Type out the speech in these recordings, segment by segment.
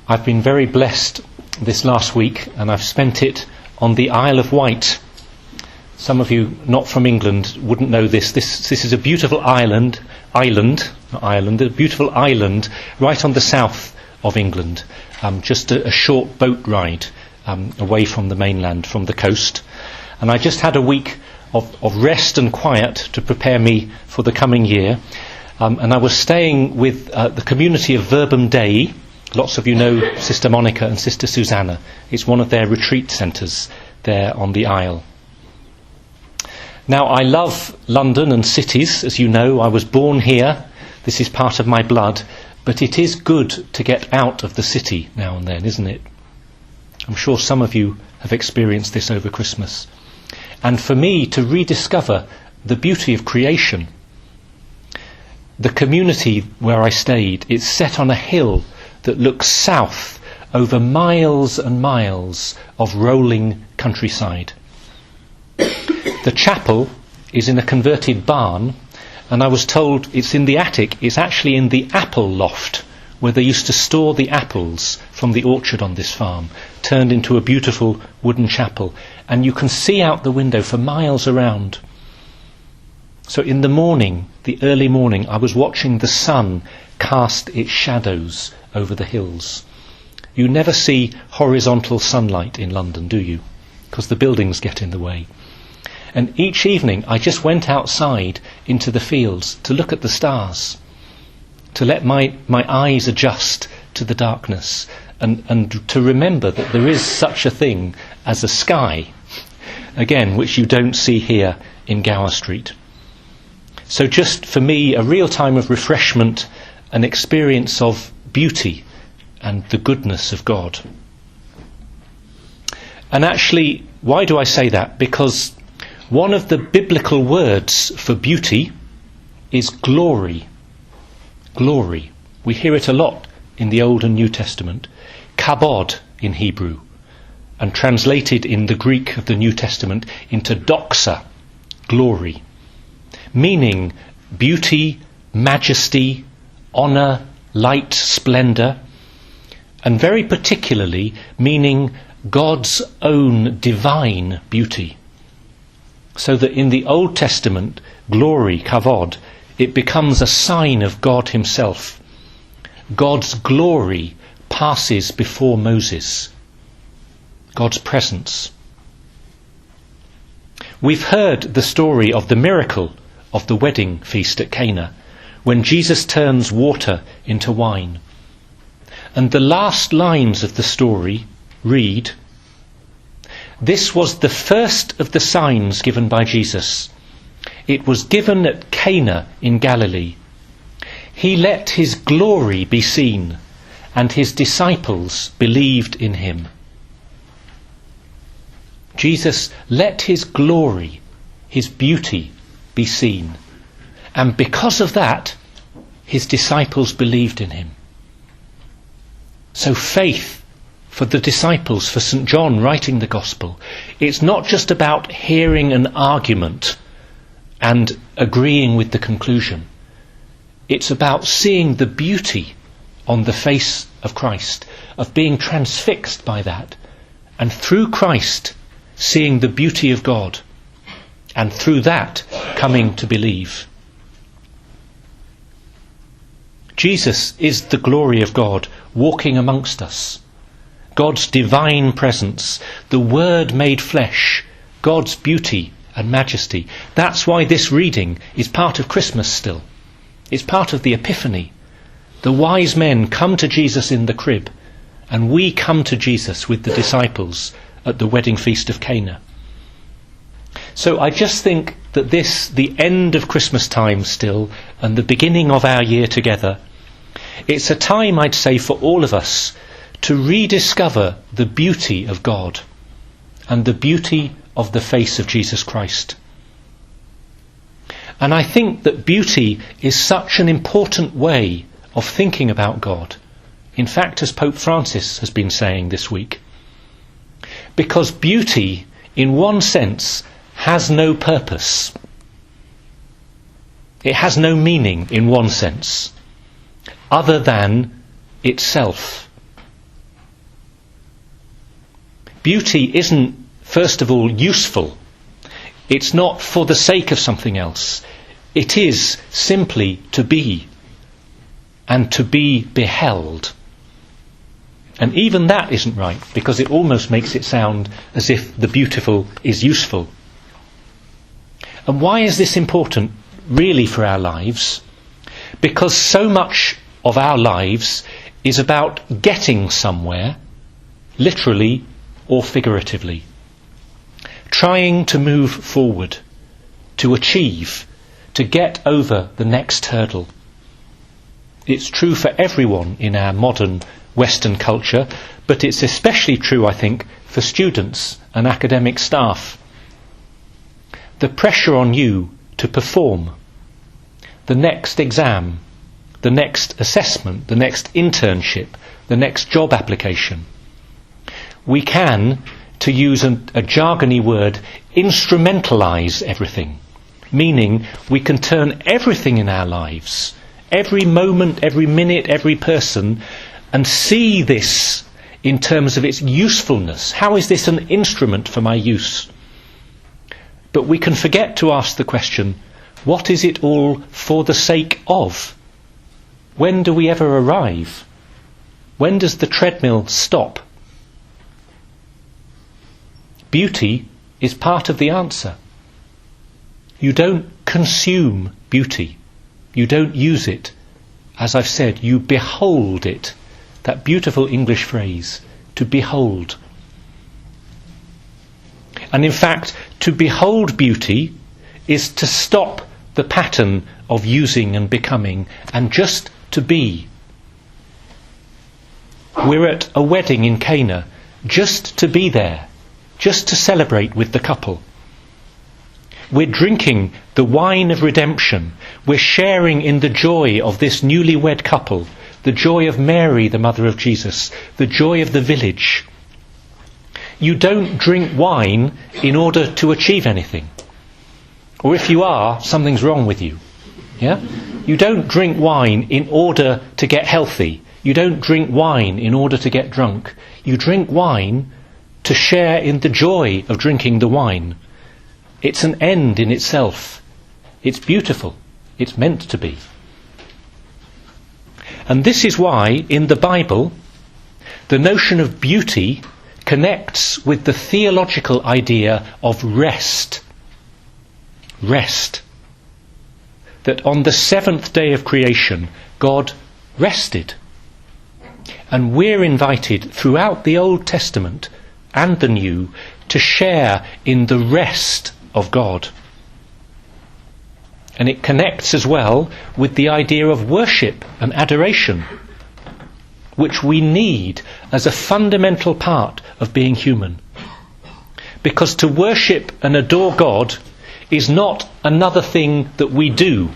I've been very blessed this last week, and I've spent it on the Isle of Wight. Some of you not from England wouldn't know this. This is a beautiful a beautiful island right on the south of England, just a short boat ride away from the mainland, from the coast. And I just had a week of rest and quiet to prepare me for the coming year. And I was staying with the community of Verbum Dei. Lots of you know Sister Monica and Sister Susanna. It's one of their retreat centres there on the Isle. Now, I love London and cities, as you know. I was born here. This is part of my blood. But it is good to get out of the city now and then, isn't it? I'm sure some of you have experienced this over Christmas. And for me, to rediscover the beauty of creation. The community where I stayed, it's set on a hill that looks south over miles and miles of rolling countryside. The chapel is in a converted barn, and I was told it's in the attic. It's actually in the apple loft, where they used to store the apples from the orchard on this farm, turned into a beautiful wooden chapel. And you can see out the window for miles around. So in the morning, the early morning, I was watching the sun cast its shadows over the hills. You never see horizontal sunlight in London, do you? Because the buildings get in the way. And each evening I just went outside into the fields to look at the stars, to let my eyes adjust to the darkness, and to remember that there is such a thing as a sky, again, which you don't see here in Gower Street. So just for me, a real time of refreshment, an experience of beauty and the goodness of God. And actually, why do I say that? Because one of the biblical words for beauty is glory. Glory. We hear it a lot in the Old and New Testament. Kabod in Hebrew, and translated in the Greek of the New Testament into doxa, glory, meaning beauty, majesty, honour, light, splendour, and very particularly meaning God's own divine beauty. So that in the Old Testament, glory, kavod, it becomes a sign of God himself. God's glory passes before Moses. God's presence. We've heard the story of the miracle of the wedding feast at Cana, when Jesus turns water into wine. And the last lines of the story read, "This was the first of the signs given by Jesus. It was given at Cana in Galilee. He let his glory be seen, and his disciples believed in him." Jesus let his glory, his beauty, be seen. And because of that, his disciples believed in him. So faith for the disciples, for St. John writing the Gospel, it's not just about hearing an argument and agreeing with the conclusion. It's about seeing the beauty on the face of Christ, of being transfixed by that, and through Christ seeing the beauty of God, and through that coming to believe. Jesus is the glory of God walking amongst us. God's divine presence, the Word made flesh, God's beauty and majesty. That's why this reading is part of Christmas still. It's part of the Epiphany. The wise men come to Jesus in the crib, and we come to Jesus with the disciples at the wedding feast of Cana. So I just think that this, the end of Christmas time still, and the beginning of our year together, it's a time, I'd say, for all of us to rediscover the beauty of God and the beauty of the face of Jesus Christ. And I think that beauty is such an important way of thinking about God. In fact, as Pope Francis has been saying this week, because beauty, in one sense, has no purpose. It has no meaning, in one sense, other than itself. Beauty isn't, first of all, useful. It's not for the sake of something else. It is simply to be, and to be beheld. And even that isn't right, because it almost makes it sound as if the beautiful is useful. And why is this important, really, for our lives? Because so much of our lives is about getting somewhere, literally or figuratively. Trying to move forward, to achieve, to get over the next hurdle. It's true for everyone in our modern Western culture, but it's especially true, I think, for students and academic staff. The pressure on you to perform, the next exam, the next assessment, the next internship, the next job application. We can, to use a jargony word, instrumentalise everything, meaning we can turn everything in our lives, every moment, every minute, every person, and see this in terms of its usefulness. How is this an instrument for my use? But we can forget to ask the question, what is it all for the sake of? When do we ever arrive? When does the treadmill stop? Beauty is part of the answer. You don't consume beauty. You don't use it. As I've said, you behold it. That beautiful English phrase, to behold. And in fact, to behold beauty is to stop the pattern of using and becoming and just to be. We're at a wedding in Cana, just to be there, just to celebrate with the couple. We're drinking the wine of redemption. We're sharing in the joy of this newlywed couple, the joy of Mary, the mother of Jesus, the joy of the village. You don't drink wine in order to achieve anything. Or if you are, something's wrong with you. Yeah? You don't drink wine in order to get healthy. You don't drink wine in order to get drunk. You drink wine to share in the joy of drinking the wine. It's an end in itself. It's beautiful. It's meant to be. And this is why, in the Bible, the notion of beauty connects with the theological idea of rest. Rest. That on the seventh day of creation, God rested. And we're invited throughout the Old Testament and the New to share in the rest of God. And it connects as well with the idea of worship and adoration, which we need as a fundamental part of being human. Because to worship and adore God is not another thing that we do. Do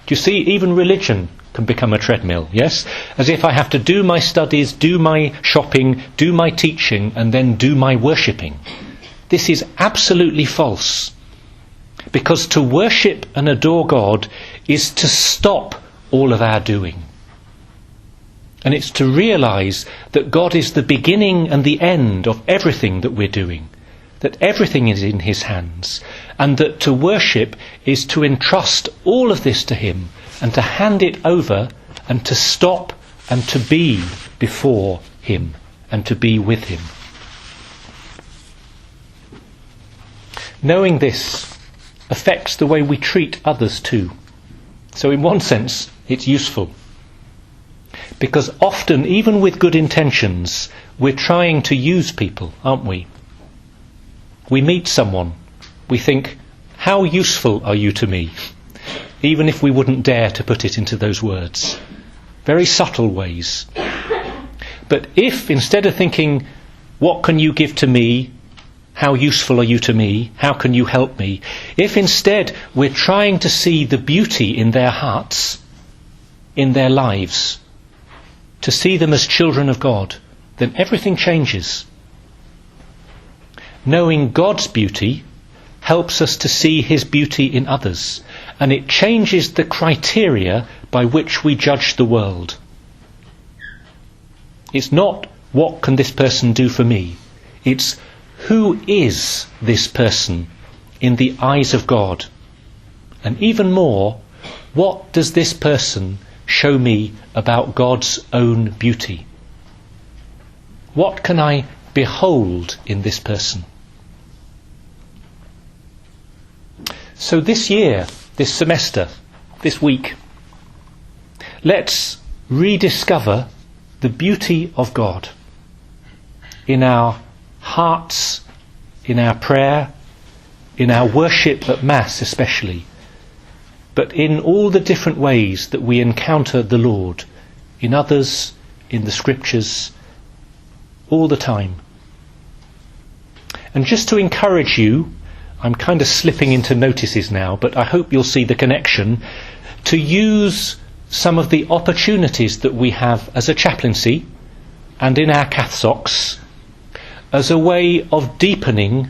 you see, even religion can become a treadmill, yes? As if I have to do my studies, do my shopping, do my teaching, and then do my worshipping. This is absolutely false. Because to worship and adore God is to stop all of our doing. And it's to realise that God is the beginning and the end of everything that we're doing. That everything is in his hands. And that to worship is to entrust all of this to him and to hand it over and to stop and to be before him and to be with him. Knowing this affects the way we treat others too. So in one sense, it's useful. Because often, even with good intentions, we're trying to use people, aren't we? We meet someone, we think, how useful are you to me? Even if we wouldn't dare to put it into those words. Very subtle ways. But if, instead of thinking, what can you give to me? How useful are you to me? How can you help me? If instead we're trying to see the beauty in their hearts, in their lives, to see them as children of God, then everything changes. Knowing God's beauty helps us to see his beauty in others, and it changes the criteria by which we judge the world. It's not, what can this person do for me? It's who is this person in the eyes of God? And even more, what does this person show me about God's own beauty? What can I behold in this person? So this year, this semester, this week, let's rediscover the beauty of God in our hearts, in our prayer, in our worship at Mass especially, but in all the different ways that we encounter the Lord, in others, in the Scriptures, all the time. And just to encourage you, I'm kind of slipping into notices now, but I hope you'll see the connection, to use some of the opportunities that we have as a chaplaincy and in our cathsocs as a way of deepening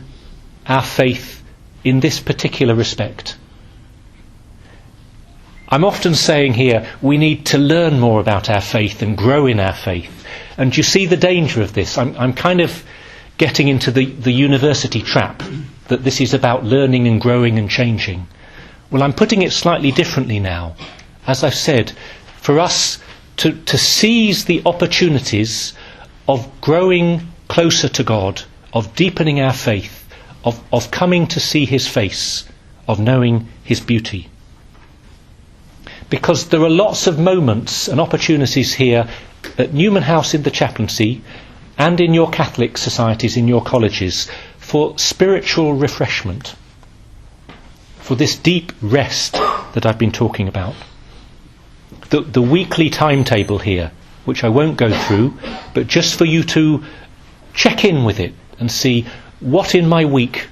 our faith in this particular respect. I'm often saying here we need to learn more about our faith and grow in our faith. And you see the danger of this. I'm kind of getting into the university trap, that this is about learning and growing and changing. Well, I'm putting it slightly differently now. As I've said, for us to seize the opportunities of growing closer to God, of deepening our faith, of coming to see his face, of knowing his beauty. Because there are lots of moments and opportunities here at Newman House in the chaplaincy and in your Catholic societies, in your colleges, for spiritual refreshment, for this deep rest that I've been talking about. The weekly timetable here, which I won't go through, but just for you to check in with it and see what in my week,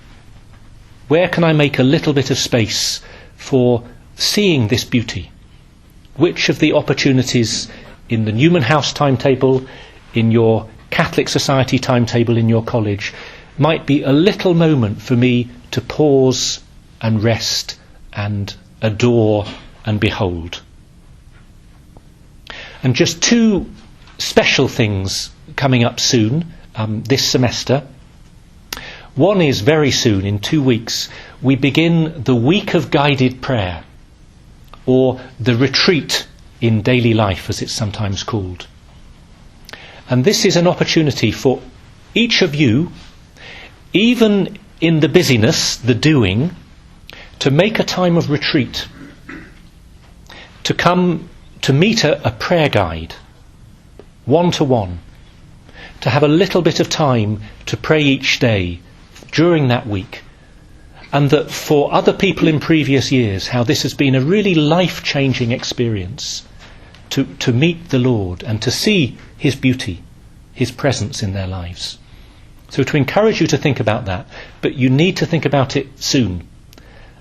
where can I make a little bit of space for seeing this beauty? Which of the opportunities in the Newman House timetable, in your Catholic society timetable in your college, might be a little moment for me to pause and rest and adore and behold. And just two special things coming up soon, this semester. One is very soon, in 2 weeks, we begin the week of guided prayer, or the retreat in daily life, as it's sometimes called. And this is an opportunity for each of you, even in the busyness, the doing, to make a time of retreat, to come to meet a prayer guide, one-to-one, to have a little bit of time to pray each day during that week. And that for other people in previous years, how this has been a really life-changing experience to meet the Lord and to see his beauty, his presence in their lives. So to encourage you to think about that, but you need to think about it soon.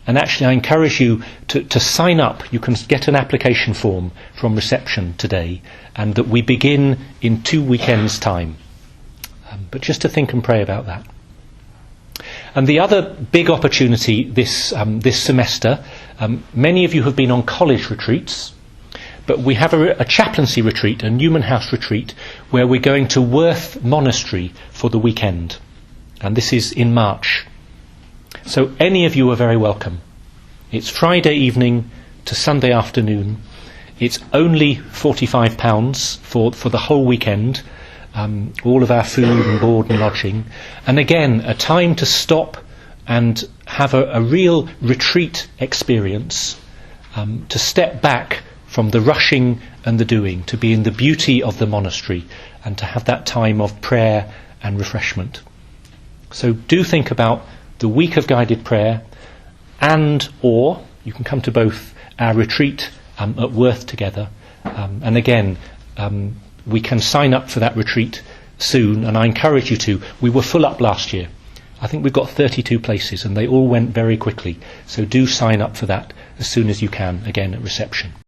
And actually I encourage you to sign up. You can get an application form from reception today, and that we begin in 2 weekends' time. But just to think and pray about that. And the other big opportunity this semester, many of you have been on college retreats, but we have a chaplaincy retreat, a Newman House retreat, where we're going to Worth Monastery for the weekend. And this is in March. So any of you are very welcome. It's Friday evening to Sunday afternoon. It's only £45 for the whole weekend. All of our food and board and lodging. And again, a time to stop and have a real retreat experience, to step back from the rushing and the doing, to be in the beauty of the monastery and to have that time of prayer and refreshment. So do think about the week of guided prayer, or you can come to both our retreat at Worth together. And again, we can sign up for that retreat soon, and I encourage you to. We were full up last year. I think we've got 32 places, and they all went very quickly. So do sign up for that as soon as you can, again at reception.